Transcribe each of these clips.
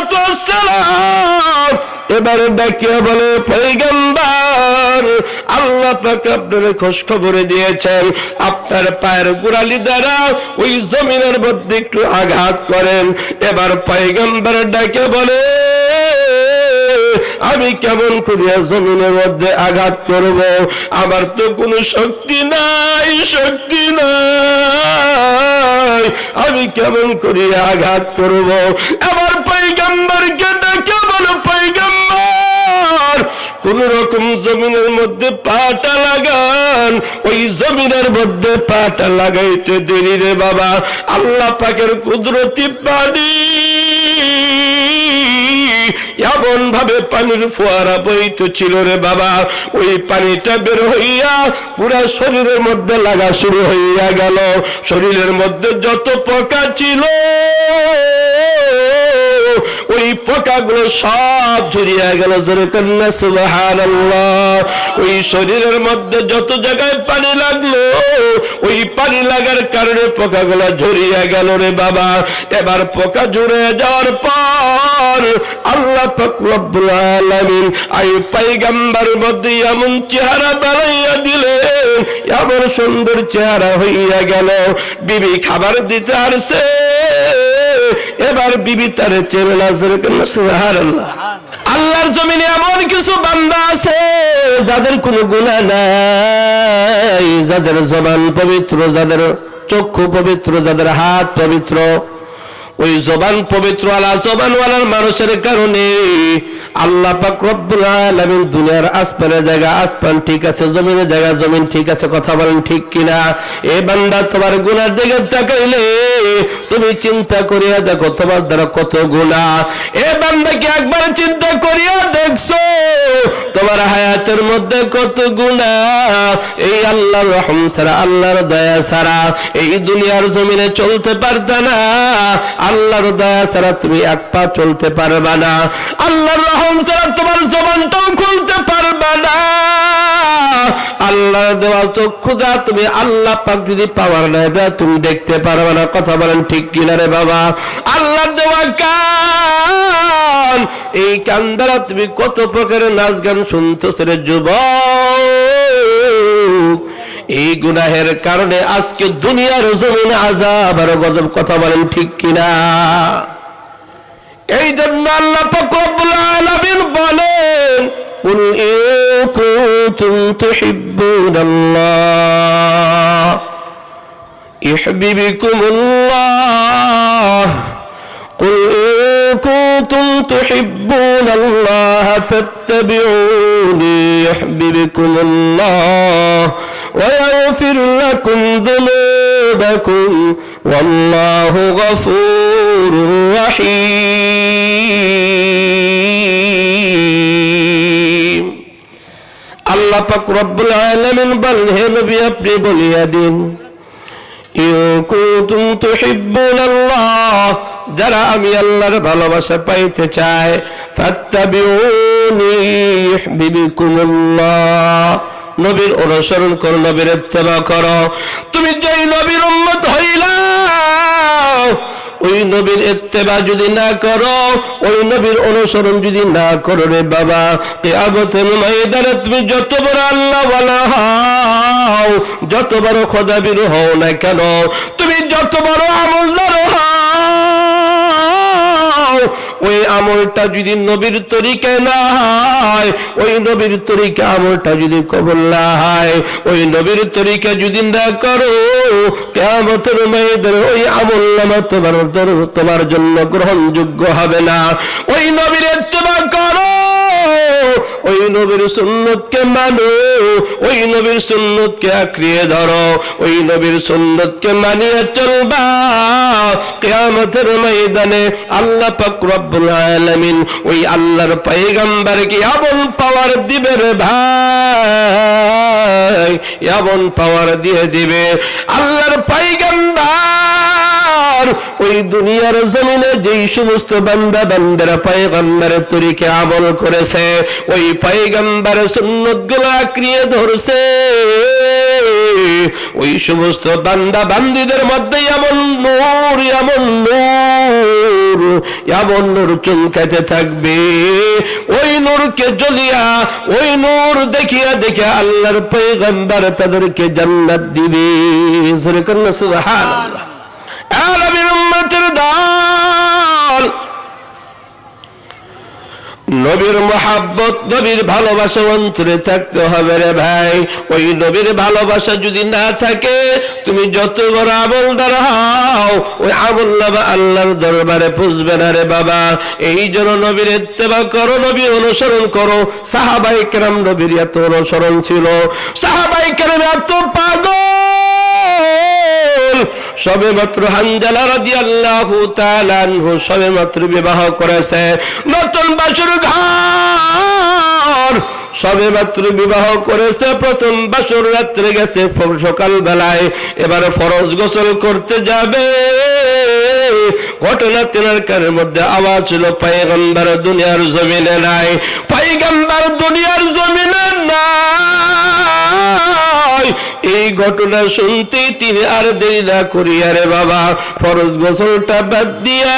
সালাতু ওয়াসসালাম এবারে ডাকিয়া বলে, পয়গম্বর, আল্লাহ পাক আপনার খোঁজ খবরে দিয়েছেন, আপনার পায়ের গোড়ালি দ্বারা ওই জমিনের মধ্যে একটু আঘাত করেন। এবার পয়গম্বর ডাকে বলে, আমি কেমন করিয়া জমিনের মধ্যে আঘাত করব? আমার তো কোনো শক্তি নাই, শক্তি নাই, আমি কেমন করিয়া আঘাত করব? এবার পয়গম্বরকে ডাকে বলো, পয়গম্বর, কোন রকম জমিনের মধ্যে পাটা লাগান। ওই জমিনের মধ্যে পাটা লাগাইতে দেরি রে বাবা, আল্লাহ পাকের কুদরতি পানি এমন ভাবে পানির ফোয়ারা বইতেছিল রে বাবা, ওই পানিটা বের হইয়া পুরা শরীরের মধ্যে লাগা শুরু হইয়া গেল। শরীরের মধ্যে যত পোকা ছিল ওই পোকাগুলো সব ঝরিয়া গেল। জোরে কন্যা সুবহানাল্লাহ। ওই শরীরের মধ্যে যত জায়গায় পানি লাগলো ওই পানি লাগার কারণে পোকাগুলো ঝরিয়া গেল রে বাবা। এবার পোকা ঝরে যাওয়ার পর আল্লাহ পাক রব্বুল আলামিন এই পয়গম্বর মধ্যে এমন চেহারা বানাইয়া দিলেন, এমন সুন্দর চেহারা হইয়া গেল। বিবি খাবার দিতে আসছে, এবার বিবি তারে চেনে না। সুবহানাল্লাহ। আল্লাহর জমিনে এমন কিছু বান্দা আছে যাদের কোনো গুনাহ নাই, যাদের জবান পবিত্র, যাদের চক্ষু পবিত্র, যাদের হাত পবিত্র। ওই জবান পবিত্র আলা জবানওয়ালার মানুষের কারণে আল্লাহ পাক রব্বুল আলামিন দুনিয়ার আসমানের জায়গা আসমান ঠিক আছে, জমিনের জায়গা জমিন ঠিক আছে। কথা বলেন ঠিক কিনা? এ বান্দা, তোমার গুনার দিকে তাকাইলে তুমি চিন্তা করিয়া দেখো তোমার দ্বারা কত গুনাহ। এ বান্দা, কি একবার চিন্তা করিয়া দেখছো তোমার হায়াতের মধ্যে কত গুনাহ? এই আল্লাহর রহম ছাড়া, আল্লাহর দয়া ছাড়া এই দুনিয়ার জমিনে চলতে পারতা না। আল্লাহর দয়া ছাড়া তুমি এক পা চলতে পারবা না। আল্লাহর রহম ছাড়া তোমার জবানটাও খুলতে পারবা না। আল্লাহর দেওয়া চক্ষু যা তুমি আল্লাহ পাক যদি পাওয়ার না দেয় তুমি দেখতে পারবা না। কথা বলেন ঠিক কিনা রে বাবা? আল্লাহর দেওয়া কান, এই কান দ্বারা তুমি কত প্রকারের নাচ গান শুনতেছ রে যুবক। এই গুনাহের কারণে আজকে দুনিয়ার জমিনে আযাব আর গজব। কথা বলেন ঠিক কিনা? এই জন্য আল্লাহ পাক রব্বুল আলামিন বলেন, কুল ইন কুনতুম তুহিব্বুনাল্লাহ ইউহিব্বুকুমুল্লাহ, কুল ইন কুনতুম তুহিব্বুনাল্লাহ ফাত্তাবিউনি ইউহিব্বুকুমুল্লাহ ويغفر لكم ذنوبكم والله غفور رحيم। আল্লাহ পাক রব্বুল আলামিন বলেন, হে নবী আপনি বলিয়া দিন, ইন কুনতুম তুহিব্বুনাল্লাহ, যারা আমি আল্লাহর ভালোবাসা পাইতে চায়, ফাত্তাবিউনি ইউহিব্বুকুমুল্লাহ, নবীর অনুসরণ করো, নবীর ইত্তেবা করো। তুমি যেই নবীর উম্মত হইলা ওই নবীর ইত্তেবা যদি না করো, ওই নবীর অনুসরণ যদি না করো রে বাবা, কিয়ামতের ময়দানে তুমি যত বড় আল্লাহওয়ালা হও, যত বড় খোদাবীর হও না কেন, তুমি যত বড় আমলদার হও, ওই আমলটা যদি নবীর তরিকায় না হয়, ওই নবীর তরিকা আমলটা যদি কবুল না হয়, ওই নবীর তরিকা যদি না করো, কিয়ামতের ময়দানে ওই আমলনামা তোমার জন্য গ্রহণযোগ্য হবে না। ওই নবীর ইত্তেবা করো, ওই নবীর সুন্নতকে মানো, ওই নবীর সুন্নতকে আঁকড়িয়ে ধরো, ওই নবীর সুন্নতকে মানিয়ে চলবা। কিয়ামতের ময়দানে আল্লাহ পাক রব্বুল আলামিন ওই আল্লাহর পয়গম্বরকে এমন পাওয়ার দিবে রে ভাই, এমন পাওয়ার দিয়ে দিবে। আল্লাহর পয়গম্বর ওই দুনিয়ার জমিনে যেই সমস্ত বান্দা বান্দারা পয়গম্বরের তরিকে আমল করেছে, ওই পয়গম্বরের সুন্নতগুলো আঁকড়িয়ে ধরছে, ওই সমস্ত বান্দা বান্দীদের মধ্যে এমন নূর এমন নূর চুলকাইতে থাকবে, ওই নূরকে জ্বলিয়া ওই নূর দেখিয়া দেখিয়া আল্লাহর পয়গম্বর তাদেরকে জান্নাত দিবে। সুবহানাল্লাহ। নবীর উম্মতের দল, নবীর মোহাব্বত, নবীর ভালোবাসা অন্তরে থাকতে হবে রে ভাই। ওই নবীর ভালোবাসা যদি না থাকে, তুমি যত বড় আমলদার হও, ওই আমলনামা আল্লাহর দরবারে পুষবে না রে বাবা। এই জন্য নবীর ইত্তেবা করো, নবীর অনুসরণ করো। সাহাবায়ে কেরাম নবীর এত অনুসরণ ছিল, সাহাবায়ে কেরাম এত পাগল, সবেমাত্র হানজালা রাদিয়াল্লাহু তাআলা আনহু সবেমাত্র বিবাহ করেছে, নতুন বাসর ঘর সবেমাত্র বিবাহ করেছে, প্রথম বাসর রাত্রে গেছে সকাল বেলায়, এবার ফরজ গোসল করতে যাবে। ঘটনা তেনার কানের মধ্যে আওয়াজ ছিল, পয়গম্বর দুনিয়ার জমিনে নাই, পয়গম্বর দুনিয়ার জমিনে নাই। এই ঘটনা শুনতে তিনি আর দেরি না করিয়া রে বাবা ফরজ গোসলটা বাদ দিয়া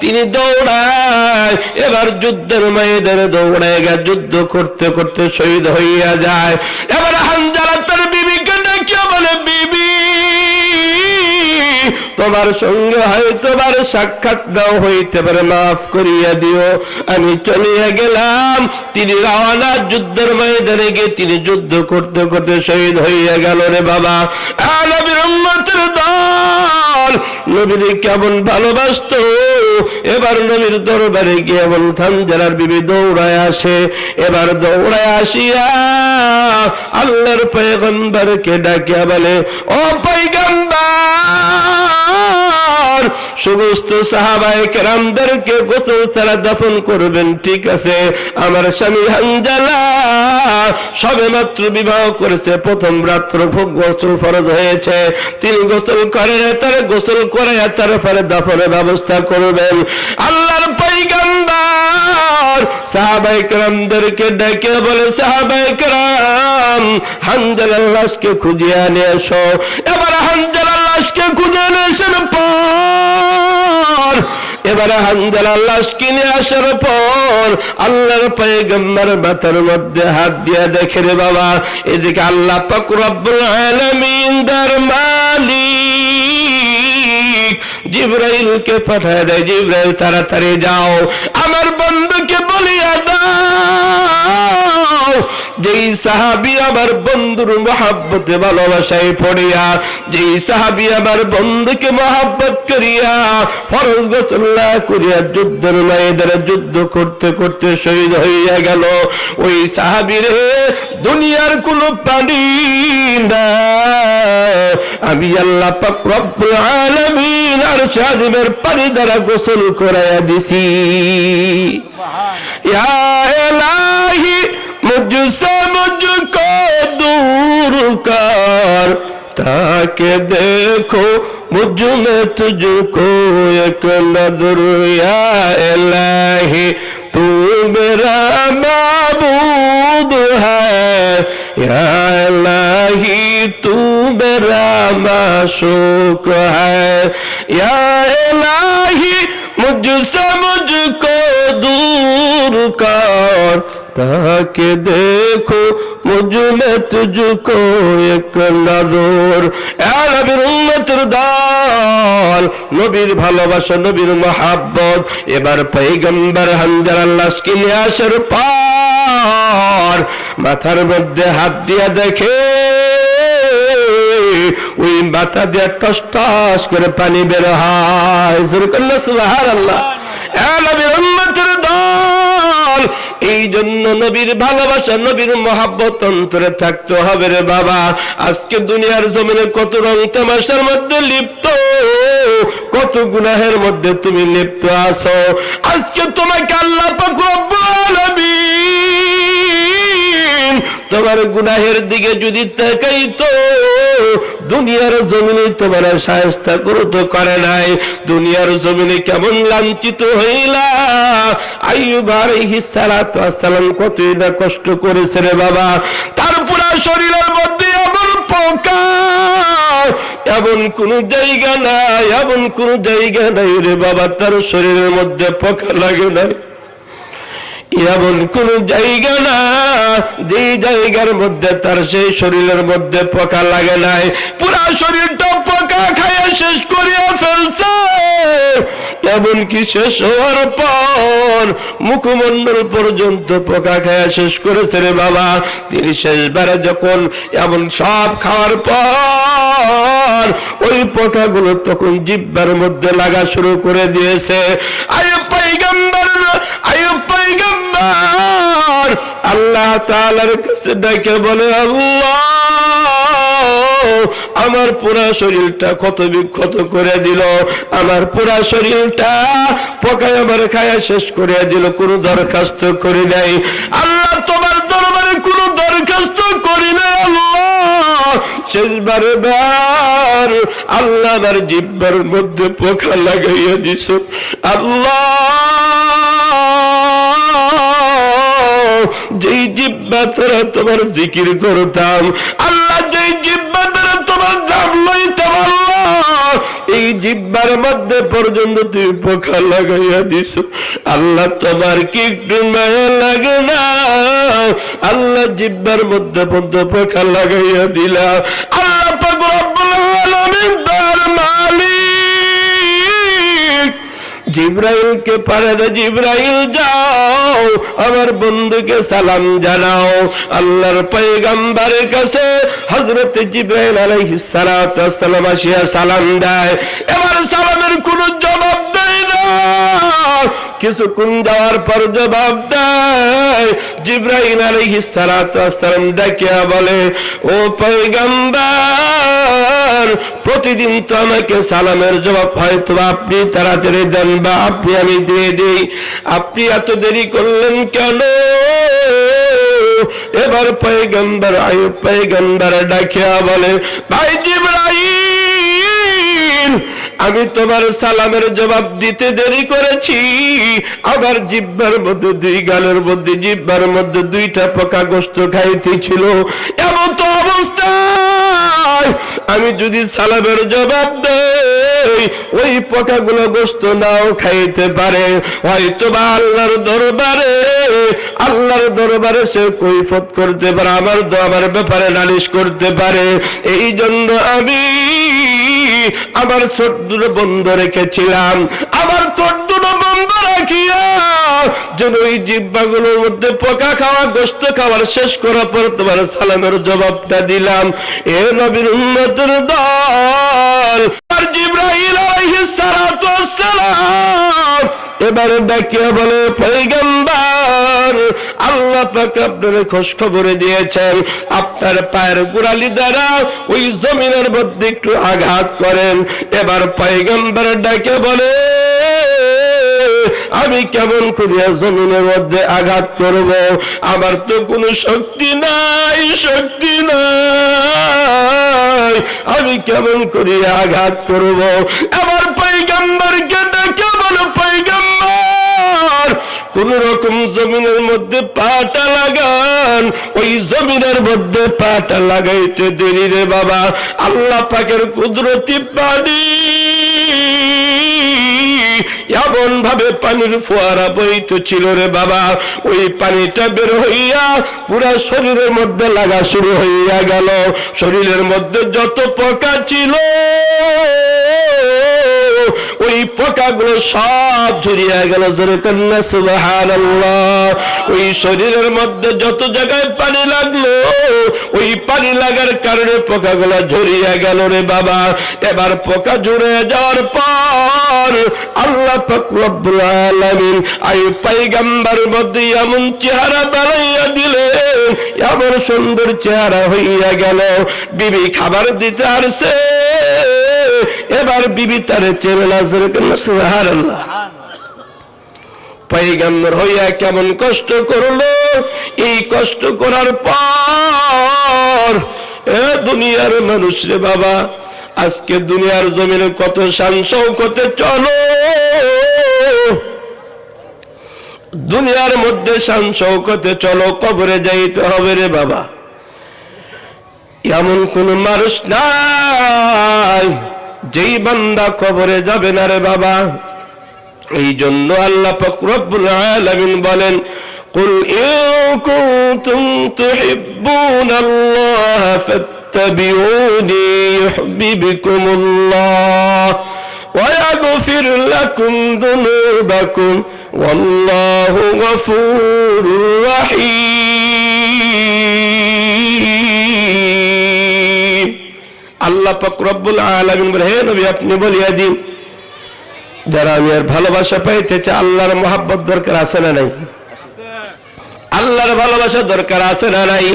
তিনি দৌড়ায়, এবার যুদ্ধের ময়দানে দৌড়ায় গা, যুদ্ধ করতে করতে শহীদ হইয়া যায়। এবার হানজালা তার বিবিকে ডাকিয়া বলে, বিবি তোমার সঙ্গে হয়তো বার সাক্ষাৎ নাও হইতে পারে, মাফ করিয়া দিও, আমি চলিয়া গেলাম। তিনি রওনা, যুদ্ধের ময়দানে গিয়ে তিনি যুদ্ধ করতে করতে শহীদ হইয়া গেল রে বাবা। নবীর উম্মতের দল নবীর কেমন ভালোবাসতো। এবার নবীর দরবারে গিয়ে এমন হানজালার বিবি দৌড়ায় আসে, এবার দৌড়ায় আসিয়া আল্লাহর পয়গম্বরকে ডাকিয়া বলে, ও পয়গম্বর, সমস্ত সাহাবায়ে কেরামদেরকে গোসল ছাড়া দাফন করবেন, ঠিক আছে? আমার স্বামী হানজালা সবেমাত্র বিবাহ করেছে, প্রথম রাত্র গোসল ফরজ হয়েছে, তিনি গোসল করেন, তার গোসল করে তারপরে দাফনের ব্যবস্থা করবেন। আল্লাহর পয়গম্বর সাহাবায়ে কেরামদেরকে ডেকে বলে, সাহাবায়ে কেরাম হানজালার লাশকে খুঁজিয়ে নিয়ে এসো। এবার হানজালার লাশকে খুঁজে নিয়ে আসার পর, এবার হানজালার লাশ কিনে আসার পর আল্লাহর পয়গম্বর মাথার মধ্যে হাত দিয়ে দেখে রে বাবা, এদিকে আল্লাহ পাক রব্বুল আলামিন দার মালিক জিবরাইলকে পাঠায় দেয়, জিবরাইল তাড়াতাড়ি যাও আমার বন্ধুকে বলিয়া দাও, যেই সাহাবী আমার বন্ধুর মহব্বতে ভালোবাসায় পড়িয়া, যেই সাহাবী আমার বন্ধুকে মহব্বত করিয়া ফরজ গোসল না করিয়া যুদ্ধের ময়দানে যুদ্ধ করতে করতে শহীদ হইয়া গেল, ওই সাহাবীরে দুনিয়ার কোনো পানি না, আমি আল্লাহ পাক রব্বুল আলামিন আরশ আজিমের পানি দ্বারা গোসল করাইয়া দিছি। ইয়া ইলাহি मुझसे मुझको दूर कर, ताकि देखो मुझ में तुझको एक नजर, या इलाही तू मेरा माबूद है, या इलाही तू मेरा माशूक है, या इलाही मुझसे मुझको दूर कर, ताकि देखो मुझ में तुझको एक नजर। নবীর উম্মতের দল, নবীর ভালোবাসা, নবীর মহব্বত। এবার পয়গম্বর হানজালার লাশ কিনে আসার পর মাথার মধ্যে হাত দিয়া দেখে ওই মাথা দিয়ে টস টস করে পানি বের হয়। সুবহানাল্লাহ। নবীর উম্মতের দল, এই জন্য নবীর ভালোবাসা, নবীর মহব্বত অন্তরে থাকতে হবে রে বাবা। আজকে দুনিয়ার জমিনে কত রং তামাশার মধ্যে লিপ্ত, কত গুনাহের মধ্যে তুমি লিপ্ত আছো। আজকে তোমাকে আল্লাহ পাক রব্বুল আলামিন তোমার গুনাহের দিকে যদি তাকাইতো, দুনিয়ার জমিনে তোমার শায়েস্তা করতে করে নাই। দুনিয়ার জমিনে কেমন লাঞ্ছিত হইলা। আইয়ুব আলাইহিস সালাতু ওয়াস সালাম কতই না কষ্ট করেছে রে বাবা, তার পুরো শরীরের মধ্যে এমন পোকা, এমন কোন জায়গা নাই, এমন কোন জায়গা নাই রে বাবা তার শরীরের মধ্যে পোকা লাগে নাই। এমন কোন জায়গা না যে জায়গার মধ্যে তার সেই শরীরের মধ্যে পোকা লাগে নাই। পুরা শরীরটা পোকা খাইয়া শেষ করিয়া ফেলছে। এমনকি শেষ হওয়ার পর মুখমণ্ডল পর্যন্ত পোকা খাইয়া শেষ করেছে রে বাবা। তিনি শেষবারে যখন এমন সব খাওয়ার পর ওই পোকাগুলো তখন জিহ্বার মধ্যে লাগা শুরু করে দিয়েছে। আইয়ুব পয়গম্বর আল্লাহ তাআলার কাছে ডেকে বলে, আল্লাহ আমার পুরা শরীরটা ক্ষত বিক্ষত করে দিল, আমার পুরা শরীরটা পোকায় আমার খায়া শেষ করে দিল, কোন দরখাস্ত করি নাই। আল্লাহ তোমার দরবারে কোন দরখাস্ত করি না আল্লাহ। শেষবারে বার আল্লাহ আমার জিহ্বার মধ্যে পোকা লাগাইয়া দিছ। আল্লাহ যেই জিহ্বা দ্বারা তোমার জিকির করতাম, আল্লাহ যেই জিহ্বা দ্বারা তোমার নাম লইতাম, আল্লাহ এই জিহ্বার মধ্যে পর্যন্ত তুমি পোকা লাগাইয়া দিছ। আল্লাহ তোমার কি একটু মায়া লাগে না? আল্লাহ জিহ্বার মধ্যে পর্যন্ত পোকা লাগাইয়া দিলা। আল্লাহ পাক রব্বুল আলামিন তার মালিক জিব্রাইলকে পাঠায়, জিব্রাইল যাও আমার বন্ধুকে সালাম জানাও। আল্লাহর পয়গম্বরের কাছে হযরত জিব্রাইল আলাইহিস সালাতু ওয়াস সালাম আসিয়া সালাম দেয়। এবার সালামের কোনো জবাব দেয় না, কিছুক্ষণ যাওয়ার পর জবাব দেয়। জিব্রাইল আলাইহিস সালাতু ওয়াস সালাম ডাকিয়া বলে, ও পয়গম্বর প্রতিদিন তো আমাকে সালামের জবাব হয়তো আপনি তাড়াতাড়ি দেন বা আপনি আমি দিয়ে দিই, আপনি এত দেরি করলেন কেন? এবার পয়গম্বর আইয়ুব পয়গম্বর ডাকিয়া বলে, ভাই জিবরাইল আমি তোমার সালামের জবাব দিতে দেরি করেছি, আমার জিহ্বার মধ্যে দুই গালের মধ্যে জিহ্বার মধ্যে দুইটা পোকা গোশত খাইতেছিল। এমন তো অবস্থায় আমি যদি সালামের জবাব দেই ওই পোকাগুলো গোশত নাও খাইতে পারে, হয়তো বা আল্লাহর দরবারে সে কৈফত করতে পারে, আমার ব্যাপারে নালিশ করতে পারে। এই জন্য আমি আমার ছোট্ট বন্ধ রেখেছিলাম, আমার ছোট্ট বন্ধ রাখিয়া যেন ওই জিহ্বাগুলোর মধ্যে পোকা খাওয়া গোশত খাওয়ার শেষ করার পর তোমার সালামের জবাবটা দিলাম। এ নবীর উম্মতের দল আর জিবরাইল আলাইহিস সালাতু ওয়াস সালাম এবারে ডাকিয়া বলে, পয়গম্বর আল্লাহ পাক আপনার খোঁজ খবরে দিয়েছেন, আপনার পায়ের গোড়ালি দ্বারা ওই জমিনের মধ্যে একটু আঘাত করেন। এবার পয়গম্বর ডাকে বলে, আমি কেমন করিয়া জমিনের মধ্যে আঘাত করব? আমার তো কোনো শক্তি নাই, শক্তি নাই, আমি কেমন করিয়া আঘাত করব? এবার পয়গম্বরকে ডাকে বলে, পয়গম্বর কোন রকম জমিনের মধ্যে পাটা লাগান। ওই জমিনের মধ্যে পাটা লাগাইতে দেরি রে বাবা, আল্লাহ পাকের কুদরতি পানি এমন ভাবে পানির ফোয়ারা বইতেছিল রে বাবা, ওই পানিটা বের হইয়া পুরা শরীরের মধ্যে লাগা শুরু হইয়া গেল। শরীরের মধ্যে যত পোকা ছিল ওই পোকাগুলো সব ঝরিয়া গেল। জোরে কন্যা সুবহানাল্লাহ। ওই শরীরের মধ্যে যত জায়গায় পানি লাগলো ওই পানি লাগার কারণে পোকাগুলো ঝরিয়া গেল রে বাবা। এবার পোকা ঝরে যাওয়ার পর আল্লাহ পাক রব্বুল আলামিন আইয়ুব পয়গম্বর মধ্যে এমন চেহারা বানাইয়া দিলেন, এমন সুন্দর চেহারা হইয়া গেল। বিবি খাবার দিতে আসছে, এবার বিবি তারে চেনে না। সুবহানাল্লাহ। পয়গম্বর হইয়া কেমন কষ্ট করলো, এই কষ্ট করার পর এ দুনিয়ার মানুষ রে বাবা, আজকে দুনিয়ার জমিনে কত শান শৌকতে চলো, দুনিয়ার মধ্যে শান শৌকতে চলো, কবরে যাইতে হবে রে বাবা। এমন কোন মানুষ নাই যেই বান্দা কবরে যাবে না রে বাবা। এই জন্য আল্লাহ পাক রব্বুল আলামিন বলেন, কুল ইন কুনতুম তুহিব্বুনাল্লাহ ফাত্তাবিউনি ইউহিব্বুকুমুল্লাহ ওয়া ইয়াগফির লাকুম যুনুবাকুম ওয়াল্লাহু গফুরুর রহিম। আল্লাহ পাক রব্বুল আলামিন বলেন, হে নবী আপনি বলিয়া দিন, যারা আমি আর ভালোবাসা পাইতে চাই, আল্লাহর মহাব্বত দরকার আছে না নাই? আল্লাহর ভালোবাসা দরকার আছে না নাই?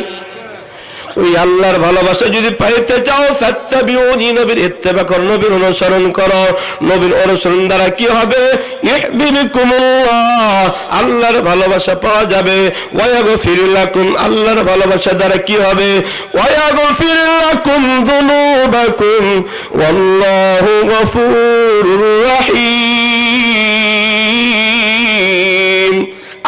ওই আল্লাহর ভালোবাসা যদি পাইতে চাও, ফাত্তাবিউনি, নবীর ইত্তেবা করো, নবীর অনুসরণ করো। নবীর অনুসরণ দ্বারা কি হবে? ইউহিব্বুকুমুল্লাহ, আল্লাহর ভালোবাসা পাওয়া যাবে। ওয়া ইয়াগফির লাকুম, আল্লাহর ভালোবাসা দ্বারা কি হবে? ওয়া ইয়াগফির লাকুম যুনুবাকুম ওয়াল্লাহু গফুরুর রহিম।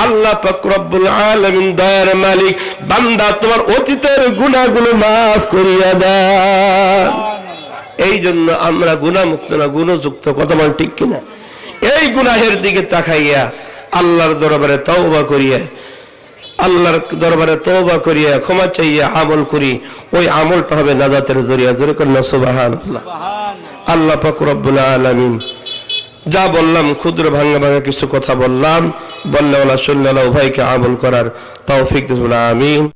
আল্লাহ পাক রব্বুল আলামিন দয়ার মালিক, বান্দা তোমার অতীতের গুনাহগুলো মাফ করিয়া দেন। এই জন্য আমরা গুনাহমুক্ত না, গুণযুক্ত, কথা বল ঠিক কিনা? এই গুনাহের দিকে তাকাইয়া আল্লাহর দরবারে তওবা করিয়া, আল্লাহর দরবারে তওবা করিয়া ক্ষমা চাইয়া আমল করি, ওই আমলটা হবে নাজাতের জরিয়া। জোরে করেন সুবহানাল্লাহ। আল্লাহ পাক রব্বুল আলামিন যা বললাম, ক্ষুদ্র ভাঙা ভাঙা কিছু কথা বললাম, বললে ওলা শুনলে উভয়কে আমল করার তৌফিক দিন। আমিন।